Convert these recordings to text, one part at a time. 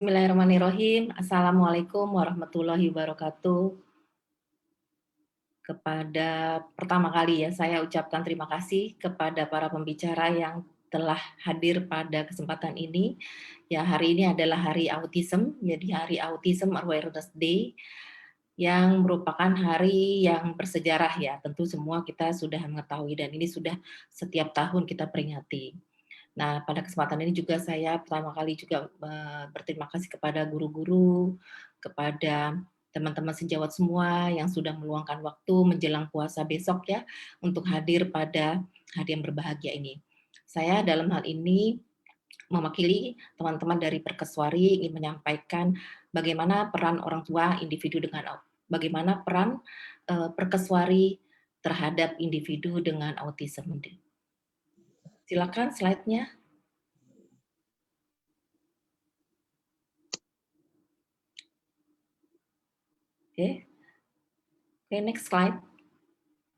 Bismillahirrahmanirrahim. Assalamualaikum warahmatullahi wabarakatuh. Pertama kali ya, saya ucapkan terima kasih kepada para pembicara yang telah hadir pada kesempatan ini. Ya, hari ini adalah Hari Autism, jadi Hari Autism Awareness Day yang merupakan hari yang bersejarah ya. Tentu semua kita sudah mengetahui dan ini sudah setiap tahun kita peringati. Nah, pada kesempatan ini juga saya pertama kali juga berterima kasih kepada guru-guru, kepada teman-teman sejawat semua yang sudah meluangkan waktu menjelang puasa besok ya untuk hadir pada hari yang berbahagia ini. Saya dalam hal ini mewakili teman-teman dari Perkeswari ingin menyampaikan bagaimana peran orang tua individu bagaimana peran Perkeswari terhadap individu dengan autism. Silakan slide-nya. Oke. Oke, next slide.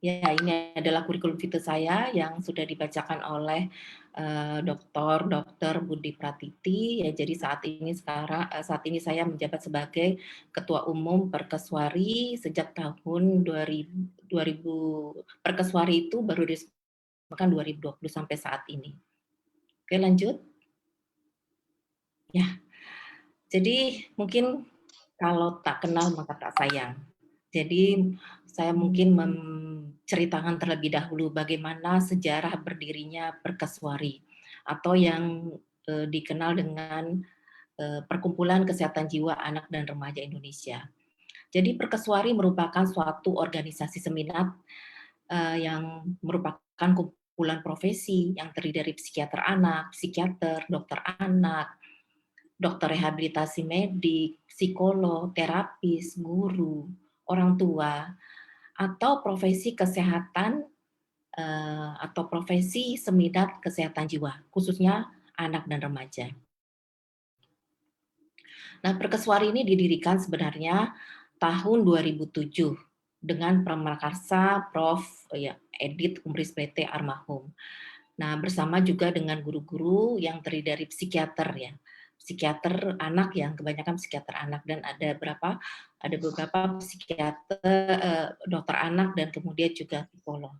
Ya, ini adalah kurikulum vitae saya yang sudah dibacakan oleh Dr. Budi Pratiti. Ya, jadi saat ini saya menjabat sebagai Ketua Umum Perkeswari sejak tahun 2000. Perkeswari itu baru diresmikan 2020 sampai saat ini. Oke, lanjut. Ya, jadi mungkin kalau tak kenal maka tak sayang. Jadi saya mungkin menceritakan terlebih dahulu bagaimana sejarah berdirinya Perkeswari atau yang dikenal dengan Perkumpulan Kesehatan Jiwa Anak dan Remaja Indonesia. Jadi Perkeswari merupakan suatu organisasi seminat yang merupakan kumpulan profesi yang terdiri dari psikiater anak, psikiater, dokter anak, dokter rehabilitasi medik, psikolog, terapis, guru, orang tua, atau profesi kesehatan atau profesi seminat kesehatan jiwa, khususnya anak dan remaja. Nah, Perkeswari ini didirikan sebenarnya tahun 2007 dengan prakarsa Prof. Edith Umris PT almarhum. Nah, bersama juga dengan guru-guru yang terdiri dari psikiater ya, psikiater anak yang kebanyakan psikiater anak dan ada beberapa psikiater, dokter anak dan kemudian juga psikolog.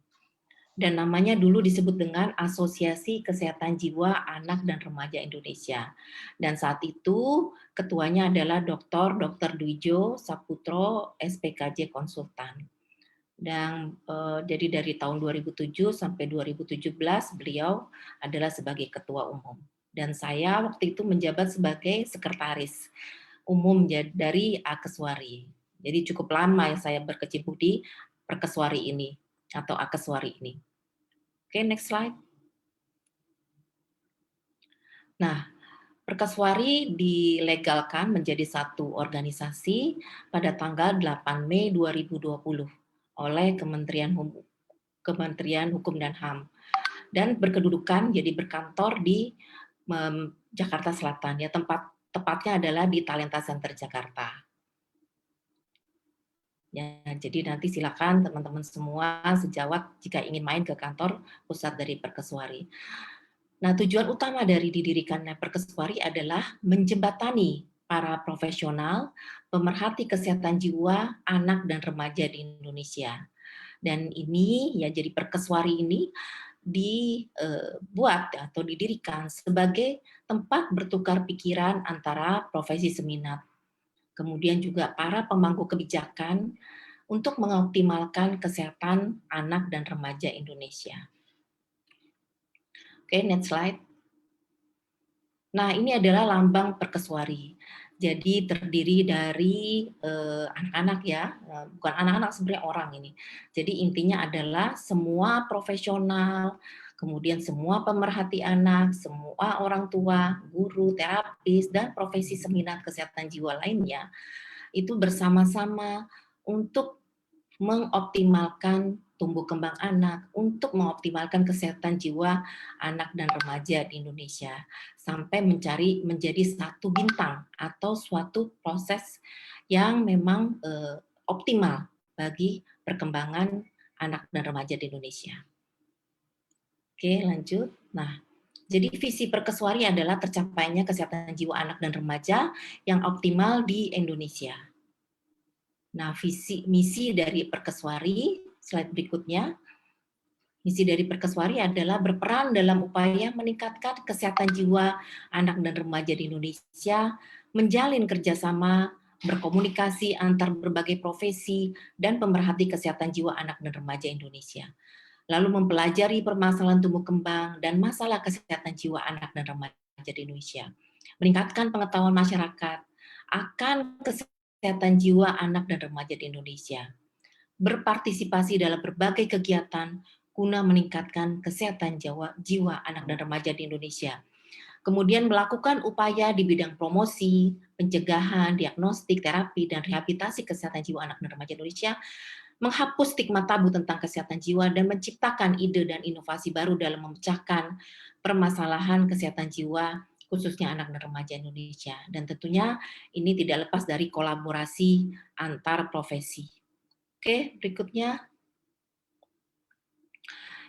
Dan namanya dulu disebut dengan Asosiasi Kesehatan Jiwa Anak dan Remaja Indonesia. Dan saat itu ketuanya adalah Dr. Dwijo Saputro, SPKJ Konsultan. Dan jadi dari tahun 2007 sampai 2017 beliau adalah sebagai ketua umum. Dan saya waktu itu menjabat sebagai sekretaris umum dari Akeswari. Jadi cukup lama saya berkecimpung di Perkeswari ini atau Akeswari ini. Oke, next slide. Nah, Perkeswari dilegalkan menjadi satu organisasi pada tanggal 8 Mei 2020 oleh Kementerian Hukum dan HAM dan berkedudukan jadi berkantor di Jakarta Selatan ya, tepatnya adalah di Talenta Center Jakarta. Ya, jadi nanti silakan teman-teman semua sejawat jika ingin main ke kantor pusat dari Perkeswari. Nah, tujuan utama dari didirikannya Perkeswari adalah menjembatani para profesional, pemerhati kesehatan jiwa anak dan remaja di Indonesia. Dan ini ya jadi Perkeswari ini dibuat atau didirikan sebagai tempat bertukar pikiran antara profesi seminat, kemudian juga para pemangku kebijakan untuk mengoptimalkan kesehatan anak dan remaja Indonesia. Oke, next slide. Nah, ini adalah lambang Perkeswari. Jadi terdiri dari anak-anak ya, bukan anak-anak sebenarnya orang ini. Jadi intinya adalah semua profesional, kemudian semua pemerhati anak, semua orang tua, guru, terapis, dan profesi seminat kesehatan jiwa lainnya, itu bersama-sama untuk mengoptimalkan tumbuh kembang anak, untuk mengoptimalkan kesehatan jiwa anak dan remaja di Indonesia, sampai menjadi satu bintang atau suatu proses yang memang optimal bagi perkembangan anak dan remaja di Indonesia. Oke, lanjut. Nah, Jadi visi Perkeswari adalah tercapainya kesehatan jiwa anak dan remaja yang optimal di Indonesia. Nah, visi misi dari Perkeswari, slide berikutnya. Misi dari Perkeswari adalah berperan dalam upaya meningkatkan kesehatan jiwa anak dan remaja di Indonesia, menjalin kerjasama, berkomunikasi antar berbagai profesi, dan pemerhati kesehatan jiwa anak dan remaja Indonesia. Lalu mempelajari permasalahan tumbuh kembang dan masalah kesehatan jiwa anak dan remaja di Indonesia. Meningkatkan pengetahuan masyarakat akan kesehatan jiwa anak dan remaja di Indonesia. Berpartisipasi dalam berbagai kegiatan guna meningkatkan kesehatan jiwa anak dan remaja di Indonesia. Kemudian melakukan upaya di bidang promosi, pencegahan, diagnostik, terapi, dan rehabilitasi kesehatan jiwa anak dan remaja Indonesia, menghapus stigma tabu tentang kesehatan jiwa, dan menciptakan ide dan inovasi baru dalam memecahkan permasalahan kesehatan jiwa, khususnya anak dan remaja Indonesia. Dan tentunya ini tidak lepas dari kolaborasi antar profesi. Oke, berikutnya.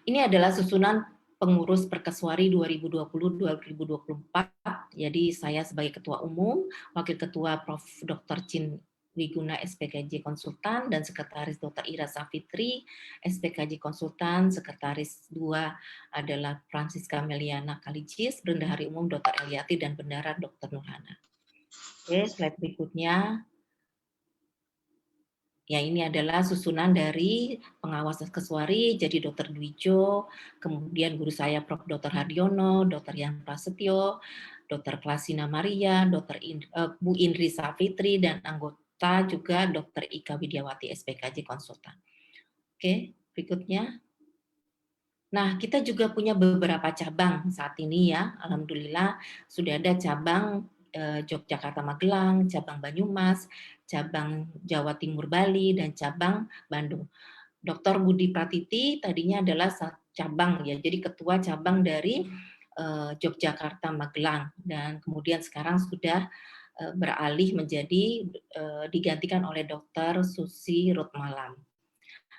Ini adalah susunan pengurus Perkeswari 2020-2024. Jadi saya sebagai Ketua Umum, Wakil Ketua Prof. Dr. Chin Wiguna SPKJ Konsultan, dan Sekretaris Dr. Ira Safitri SPKJ Konsultan. Sekretaris 2 adalah Francisca Meliana Kalicis, Bendahari Umum Dr. Eliati, dan Bendahara Dr. Nurhana. Oke, slide berikutnya. Ya, ini adalah susunan dari pengawas Perkeswari, jadi Dr. Dwijo, kemudian guru saya Prof. Dr. Hardiono, Dr. Yan Prasetyo, Dr. Klasina Maria, Bu Indri Safitri, dan anggota juga Dr. Ika Widiawati SPKJ Konsultan. Oke, berikutnya. Nah, kita juga punya beberapa cabang saat ini ya, alhamdulillah sudah ada cabang Yogyakarta Magelang, cabang Banyumas, cabang Jawa Timur Bali, dan cabang Bandung. Dr. Budi Pratiti tadinya adalah cabang ya, jadi ketua cabang dari Yogyakarta Magelang, dan kemudian sekarang sudah beralih menjadi digantikan oleh Dr. Susi Rutmalam.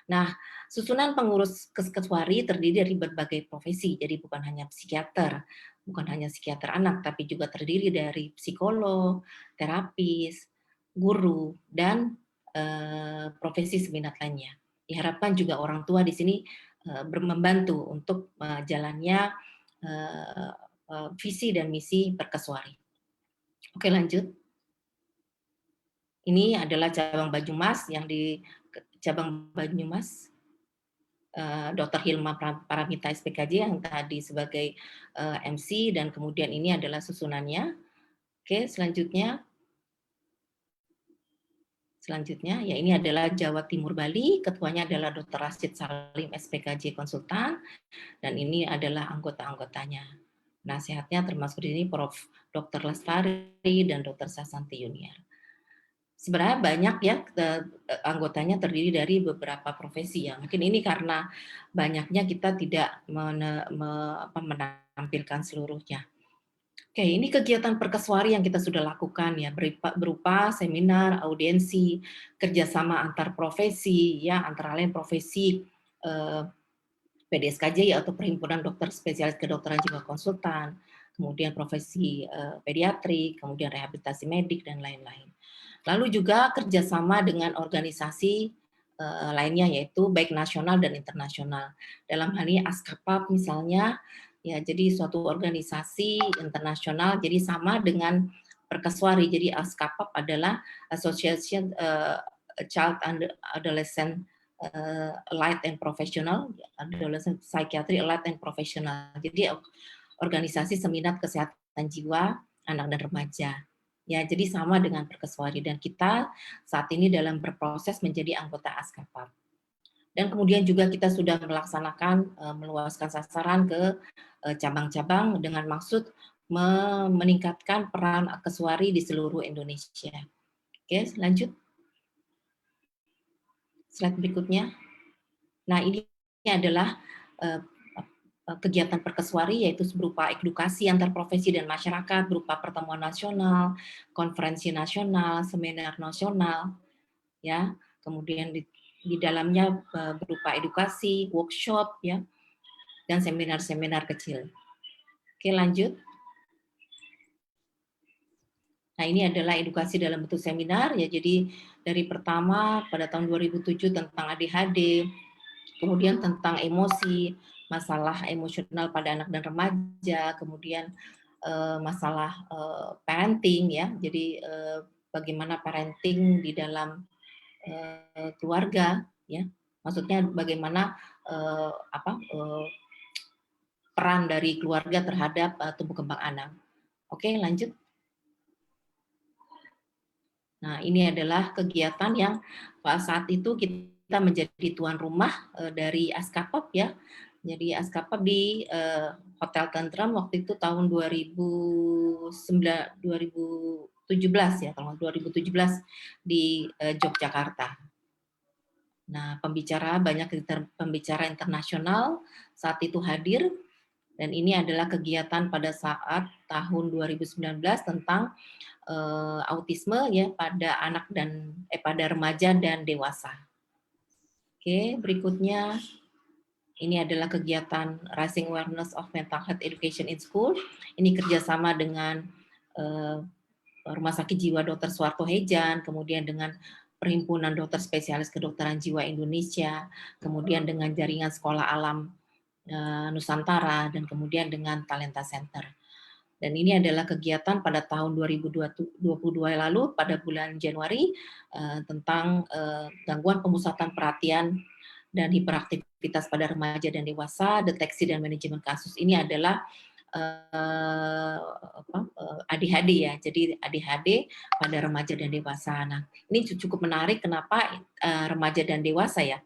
Nah, susunan pengurus Perkeswari terdiri dari berbagai profesi, jadi bukan hanya psikiater, bukan hanya psikiater anak, tapi juga terdiri dari psikolog, terapis, guru, dan profesi seminat lainnya. Diharapkan juga orang tua di sini membantu untuk jalannya visi dan misi Perkeswari. Oke, lanjut. Ini adalah cabang Banyumas, yang di cabang Banyumas Dr. Hilma Paramita SPKJ yang tadi sebagai MC, dan kemudian ini adalah susunannya. Oke, selanjutnya. Selanjutnya, ya ini adalah Jawa Timur Bali, ketuanya adalah Dr. Rashid Salim SPKJ Konsultan, dan ini adalah anggota-anggotanya. Nasihatnya termasuk di ini Prof. Dr. Lestari dan Dr. Sasanti Yuniar. Sebenarnya banyak ya anggotanya terdiri dari beberapa profesi ya. Mungkin ini karena banyaknya kita tidak menampilkan seluruhnya. Oke, ini kegiatan Perkeswari yang kita sudah lakukan ya, berupa seminar, audiensi, kerjasama antar profesi ya, antara lain profesi PDSKJ atau Perhimpunan Dokter Spesialis Kedokteran Jiwa Konsultan, kemudian profesi pediatri, kemudian rehabilitasi medik, dan lain-lain. Lalu juga kerjasama dengan organisasi lainnya, yaitu baik nasional dan internasional. Dalam hal ini ASKAPAP misalnya, ya jadi suatu organisasi internasional, jadi sama dengan Perkeswari. Jadi ASKAPAP adalah Association Child and Adolescent Allied and Professional, Adolescent Psychiatry Allied and Professional. Jadi organisasi seminat kesehatan jiwa anak dan remaja. Ya, jadi sama dengan Perkeswari, dan kita saat ini dalam berproses menjadi anggota ASKAPAP. Dan kemudian juga kita sudah melaksanakan meluaskan sasaran ke cabang-cabang dengan maksud meningkatkan peran Perkeswari di seluruh Indonesia. Oke, lanjut. Slide berikutnya. Nah, ini adalah kegiatan Perkeswari, yaitu berupa edukasi antar profesi dan masyarakat, berupa pertemuan nasional, konferensi nasional, seminar nasional, ya. Kemudian di dalamnya berupa edukasi, workshop, ya, dan seminar-seminar kecil. Oke, lanjut. Nah, ini adalah edukasi dalam bentuk seminar ya. Jadi dari pertama pada tahun 2007 tentang ADHD, kemudian tentang emosi, masalah emosional pada anak dan remaja, kemudian masalah parenting ya. Jadi bagaimana parenting di dalam keluarga ya. Maksudnya bagaimana peran dari keluarga terhadap tumbuh kembang anak. Oke, lanjut. Nah, ini adalah kegiatan yang saat itu kita menjadi tuan rumah dari Askapop ya. Jadi Askapop di Hotel Tentrem waktu itu tahun 2017 ya, tahun 2017 di Yogyakarta. Nah, banyak pembicara internasional saat itu hadir, dan ini adalah kegiatan pada saat tahun 2019 tentang autisme ya pada pada remaja dan dewasa. Oke, berikutnya ini adalah kegiatan Raising Awareness of Mental Health Education in School. Ini kerjasama dengan Rumah Sakit Jiwa Dr. Suwarto Hejan, kemudian dengan Perhimpunan Dokter Spesialis Kedokteran Jiwa Indonesia, kemudian dengan Jaringan Sekolah Alam Nusantara, dan kemudian dengan Talenta Center. Dan ini adalah kegiatan pada tahun 2022 lalu pada bulan Januari tentang gangguan pemusatan perhatian dan hiperaktivitas pada remaja dan dewasa, deteksi dan manajemen kasus. Ini adalah ADHD ya, jadi ADHD pada remaja dan dewasa. Nah, ini cukup menarik kenapa remaja dan dewasa ya.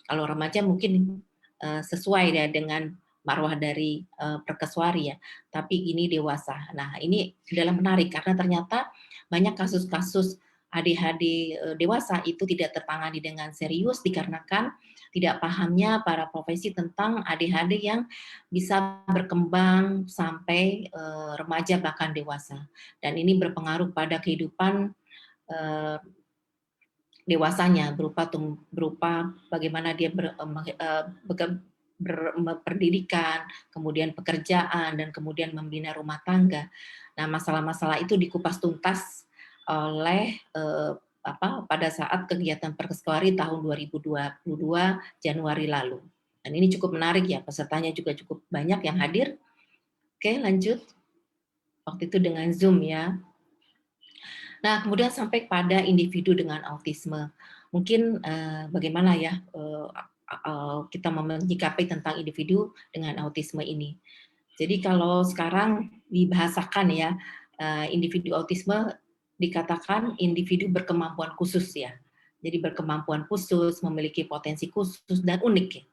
Kalau remaja mungkin sesuai ya dengan marwah dari Perkeswari ya, tapi ini dewasa. Nah, ini adalah menarik karena ternyata banyak kasus-kasus ADHD dewasa itu tidak tertangani dengan serius dikarenakan tidak pahamnya para profesi tentang ADHD yang bisa berkembang sampai remaja bahkan dewasa. Dan ini berpengaruh pada kehidupan dewasanya berupa bagaimana dia berpendidikan, kemudian pekerjaan, dan kemudian membina rumah tangga. Nah, masalah-masalah itu dikupas tuntas oleh pada saat kegiatan Perkeskwari tahun 2022 Januari lalu. Dan ini cukup menarik ya, pesertanya juga cukup banyak yang hadir. Oke, lanjut. Waktu itu dengan Zoom ya. Nah, kemudian sampai pada individu dengan autisme. Mungkin bagaimana ya kita menyikapi tentang individu dengan autisme ini. Jadi kalau sekarang dibahasakan ya, individu autisme dikatakan individu berkemampuan khusus ya. Jadi berkemampuan khusus, memiliki potensi khusus dan unik ya.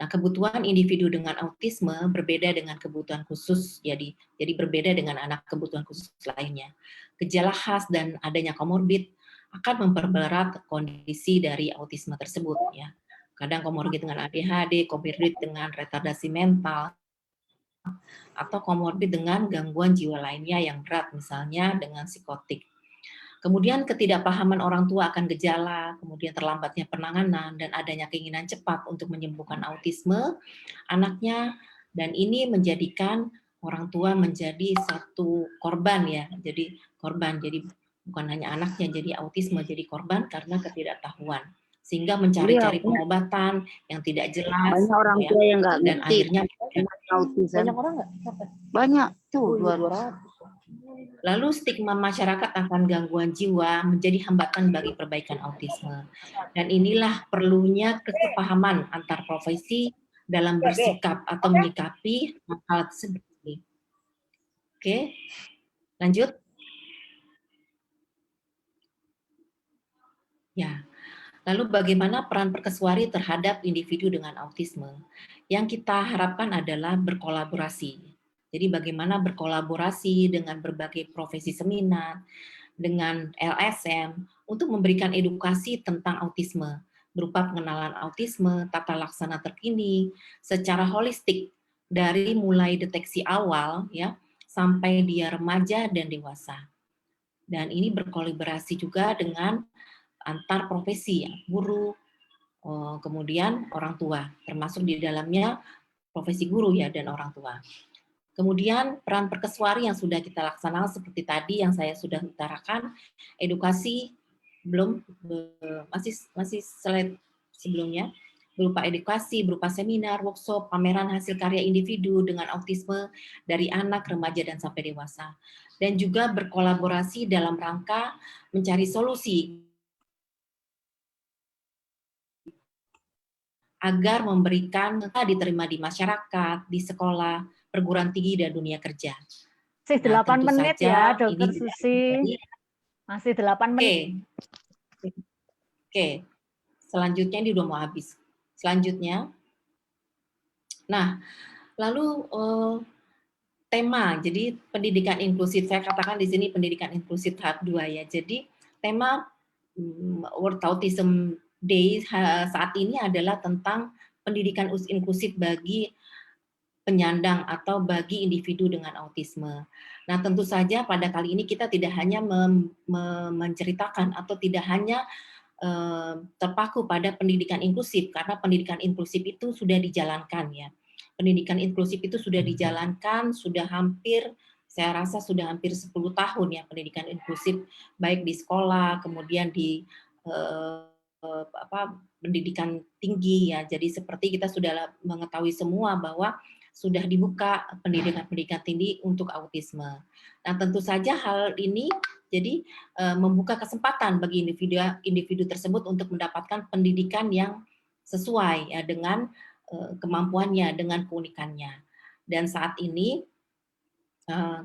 Nah, kebutuhan individu dengan autisme berbeda dengan kebutuhan khusus, jadi berbeda dengan anak kebutuhan khusus lainnya. Gejala khas dan adanya komorbid akan memperberat kondisi dari autisme tersebut ya. Kadang komorbid dengan ADHD, komorbid dengan retardasi mental, atau komorbid dengan gangguan jiwa lainnya yang berat, misalnya dengan psikotik. Kemudian ketidakpahaman orang tua akan gejala, kemudian terlambatnya penanganan, dan adanya keinginan cepat untuk menyembuhkan autisme anaknya, dan ini menjadikan orang tua menjadi satu korban ya, jadi korban, jadi bukan hanya anaknya jadi autisme, jadi korban karena ketidaktahuan, sehingga Iya, mencari-cari pengobatan yang tidak jelas, banyak orang ya, tua yang nggak dan ngerti akhirnya autism. Banyak orang nggak? Banyak tuh, 200. lalu stigma masyarakat akan gangguan jiwa menjadi hambatan bagi perbaikan autisme. Dan inilah perlunya kesepahaman antar profesi dalam bersikap atau menyikapi hal tersebut. Oke, lanjut. Ya, lalu bagaimana peran Perkeswari terhadap individu dengan autisme? Yang kita harapkan adalah berkolaborasi. Jadi bagaimana berkolaborasi dengan berbagai profesi seminar, dengan LSM untuk memberikan edukasi tentang autisme berupa pengenalan autisme, tata laksana terkini secara holistik dari mulai deteksi awal ya sampai dia remaja dan dewasa. Dan ini berkolaborasi juga dengan antar profesi ya, guru, kemudian orang tua, termasuk di dalamnya profesi guru ya dan orang tua. Kemudian peran perkeswari yang sudah kita laksanakan seperti tadi yang saya sudah utarakan, edukasi belum masih slide sebelumnya, berupa edukasi, berupa seminar, workshop, pameran hasil karya individu dengan autisme dari anak, remaja, dan sampai dewasa. Dan juga berkolaborasi dalam rangka mencari solusi agar memberikan diterima di masyarakat, di sekolah, perguruan tinggi, dan dunia kerja. Masih Nah, 8 tentu menit ya, saja ini Dokter tidak Susi. menjadi Masih 8 menit. Oke. Selanjutnya ini udah mau habis. Selanjutnya, nah, lalu tema, jadi pendidikan inklusif. Saya katakan di sini pendidikan inklusif tahap 2 ya. Jadi tema World Autism Day saat ini adalah tentang pendidikan inklusif bagi penyandang atau bagi individu dengan autisme. Nah, tentu saja pada kali ini kita tidak hanya menceritakan atau tidak hanya terpaku pada pendidikan inklusif, karena pendidikan inklusif itu sudah dijalankan ya. Pendidikan inklusif itu sudah dijalankan, sudah hampir, saya rasa sudah hampir 10 tahun ya pendidikan inklusif, baik di sekolah, kemudian di pendidikan tinggi ya. Jadi seperti kita sudah mengetahui semua bahwa sudah dibuka pendidikan-pendidikan tinggi untuk autisme. Nah, tentu saja hal ini jadi membuka kesempatan bagi individu tersebut untuk mendapatkan pendidikan yang sesuai ya dengan kemampuannya, dengan keunikannya. Dan saat ini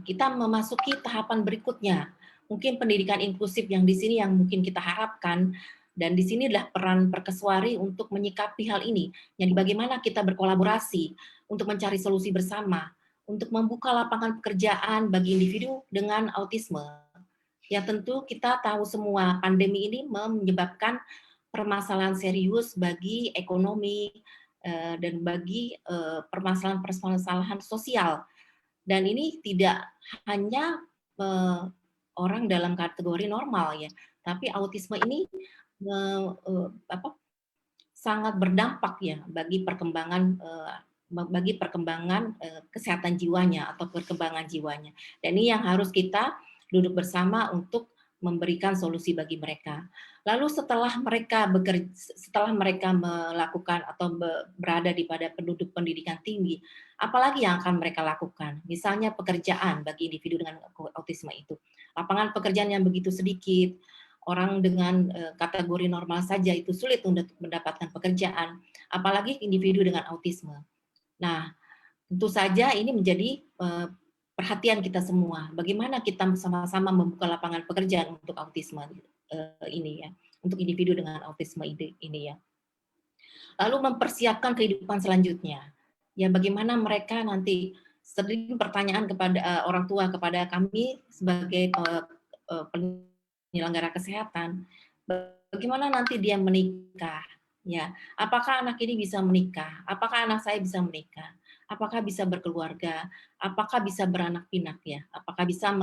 kita memasuki tahapan berikutnya. Mungkin pendidikan inklusif yang di sini yang mungkin kita harapkan, dan di sini adalah peran perkeswari untuk menyikapi hal ini. Jadi bagaimana kita berkolaborasi untuk mencari solusi bersama, untuk membuka lapangan pekerjaan bagi individu dengan autisme. Ya tentu kita tahu semua pandemi ini menyebabkan permasalahan serius bagi ekonomi dan bagi permasalahan-permasalahan sosial. Dan ini tidak hanya orang dalam kategori normal ya, tapi autisme ini sangat berdampak ya bagi perkembangan kesehatan jiwanya atau perkembangan jiwanya. Dan ini yang harus kita duduk bersama untuk memberikan solusi bagi mereka. Lalu setelah mereka melakukan atau berada di pada penduduk pendidikan tinggi, apalagi yang akan mereka lakukan? Misalnya pekerjaan bagi individu dengan autisme itu. Lapangan pekerjaan yang begitu sedikit, orang dengan kategori normal saja itu sulit untuk mendapatkan pekerjaan, apalagi individu dengan autisme. Nah, tentu saja ini menjadi perhatian kita semua. Bagaimana kita sama-sama membuka lapangan pekerjaan untuk autisme ini ya, untuk individu dengan autisme ini ya. Lalu mempersiapkan kehidupan selanjutnya. Ya, bagaimana mereka nanti sering pertanyaan kepada orang tua kepada kami sebagai penyelenggara kesehatan, bagaimana nanti dia menikah? Ya, apakah anak ini bisa menikah? Apakah anak saya bisa menikah? Apakah bisa berkeluarga? Apakah bisa beranak pinak ya? Apakah bisa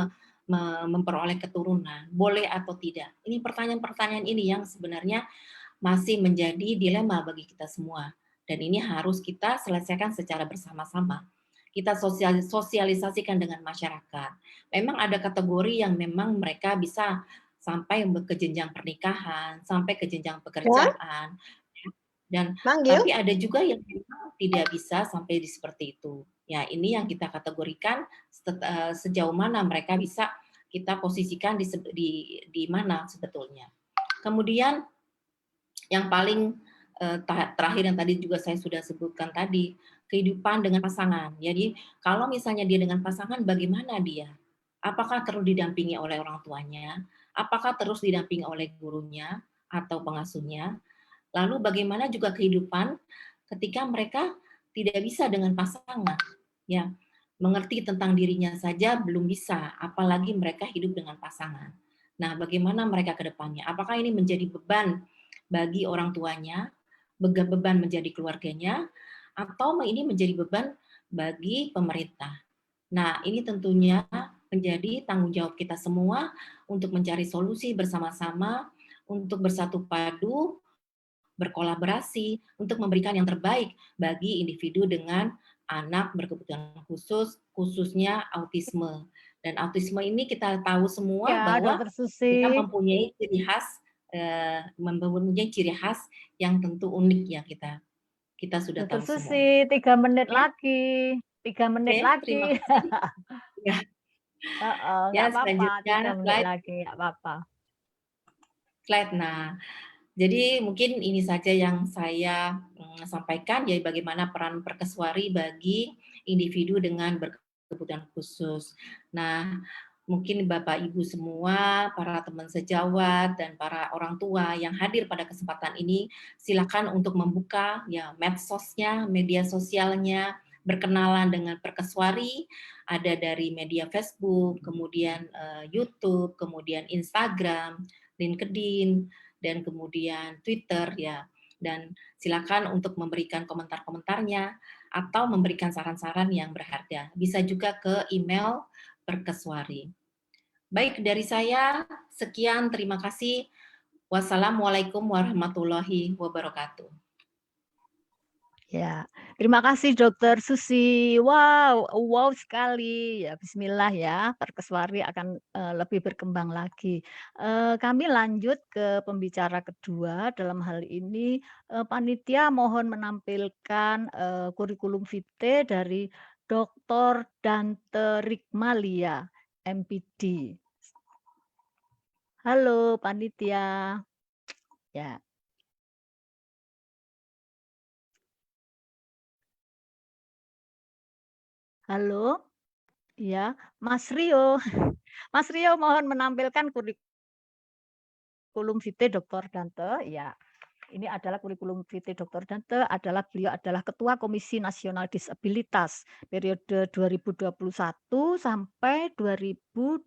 memperoleh keturunan? Boleh atau tidak? Ini pertanyaan-pertanyaan ini yang sebenarnya masih menjadi dilema bagi kita semua. Dan ini harus kita selesaikan secara bersama-sama. Kita sosialisasikan dengan masyarakat. Memang ada kategori yang memang mereka bisa sampai ke jenjang pernikahan, sampai ke jenjang pekerjaan. Dan tapi ada juga yang memang tidak bisa sampai seperti itu. Ya, ini yang kita kategorikan sejauh mana mereka bisa kita posisikan di mana sebetulnya. Kemudian yang paling terakhir yang tadi juga saya sudah sebutkan tadi, kehidupan dengan pasangan. Jadi kalau misalnya dia dengan pasangan, bagaimana dia? Apakah terus didampingi oleh orang tuanya? Apakah terus didampingi oleh gurunya atau pengasuhnya? Lalu bagaimana juga kehidupan ketika mereka tidak bisa dengan pasangan, ya, mengerti tentang dirinya saja belum bisa, apalagi mereka hidup dengan pasangan. Nah, bagaimana mereka ke depannya? Apakah ini menjadi beban bagi orang tuanya, beban menjadi keluarganya, atau ini menjadi beban bagi pemerintah? Nah, ini tentunya menjadi tanggung jawab kita semua untuk mencari solusi bersama-sama, untuk bersatu padu, berkolaborasi untuk memberikan yang terbaik bagi individu dengan anak berkebutuhan khusus, khususnya autisme. Dan autisme ini kita tahu semua Ya, bahwa Dokter kita Susi. mempunyai ciri khas yang tentu unik ya kita sudah Dokter tahu semua. Susi, 3 menit Oke, lagi. 3 menit oke, terima lagi. kasih. Ya, Heeh, ya nggak apa-apa, 3 selanjutnya menit slide. lagi, nggak apa-apa. Nah, jadi mungkin ini saja yang saya sampaikan, ya bagaimana peran Perkeswari bagi individu dengan berkebutuhan khusus. Nah, mungkin Bapak Ibu semua, para teman sejawat dan para orang tua yang hadir pada kesempatan ini, silakan untuk membuka ya medsosnya, media sosialnya, berkenalan dengan Perkeswari, ada dari media Facebook, kemudian YouTube, kemudian Instagram, LinkedIn, dan kemudian Twitter ya. Dan silakan untuk memberikan komentar-komentarnya atau memberikan saran-saran yang berharga. Bisa juga ke email Perkeswari. Baik, dari saya sekian, terima kasih. Wassalamualaikum warahmatullahi wabarakatuh. Ya, terima kasih Dokter Susi. Wow sekali. Ya, bismillah ya, Perkeswari akan, lebih berkembang lagi. Kami lanjut ke pembicara kedua, dalam hal ini, panitia mohon menampilkan, kurikulum vitae dari Dr. Dante Rikmalia, MPD. Halo panitia. Ya. Halo? Iya, Mas Rio. Mas Rio mohon menampilkan kurikulum vitae Dr. Dante. Ya, ini adalah kurikulum vitae Dr. Dante, beliau adalah Ketua Komisi Nasional Disabilitas periode 2021 sampai 2026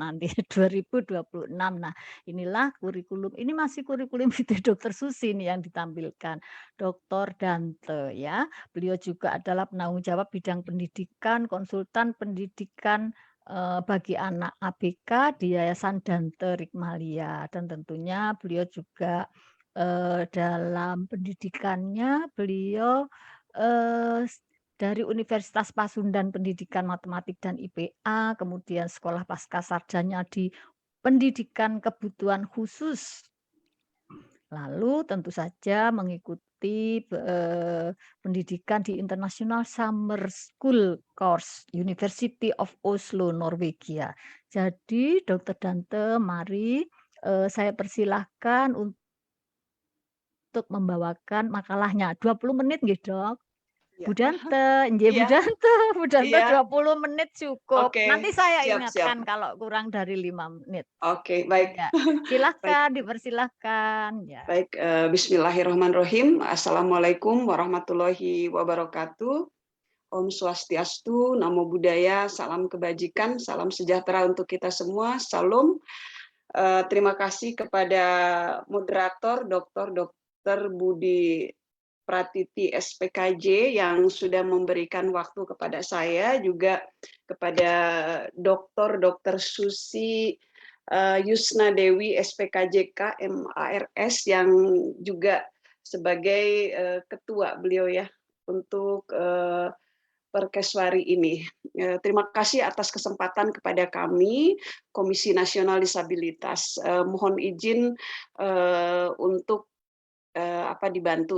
nanti 2026. Nah, inilah kurikulum, ini masih kurikulum vitae Dr. Susi nih yang ditampilkan. Dr. Dante ya. Beliau juga adalah penanggung jawab bidang pendidikan, konsultan pendidikan bagi anak ABK di Yayasan Dante Rikmalia, dan tentunya beliau juga dalam pendidikannya beliau dari Universitas Pasundan Pendidikan Matematik dan IPA, kemudian sekolah pascasarjana di pendidikan kebutuhan khusus. Lalu tentu saja mengikuti pendidikan di International Summer School Course, University of Oslo, Norwegia. Jadi Dr. Dante, mari saya persilahkan untuk membawakan makalahnya. 20 menit nggih, Dok? Ya. Bu Dante, nggih Bu Iya, Dante, Bu Dante iya. 20 menit cukup. Oke, Nanti saya siap, ingatkan siap. kalau kurang dari 5 menit. Oke, baik. Ya, Baik, silahkan, dipersilahkan. Ya. baik. Bismillahirrahmanirrahim. Assalamualaikum warahmatullahi wabarakatuh. Om Swastiastu, Namo Buddhaya, salam kebajikan, salam sejahtera untuk kita semua. Salam. Terima kasih kepada moderator Dr. Budi Pratiti SPKJ yang sudah memberikan waktu kepada saya, juga kepada Dr. Susi Yusna Dewi SPKJK MARS yang juga sebagai ketua beliau ya untuk Perkeswari ini. Terima kasih atas kesempatan kepada kami Komisi Nasional Disabilitas. Mohon izin untuk dibantu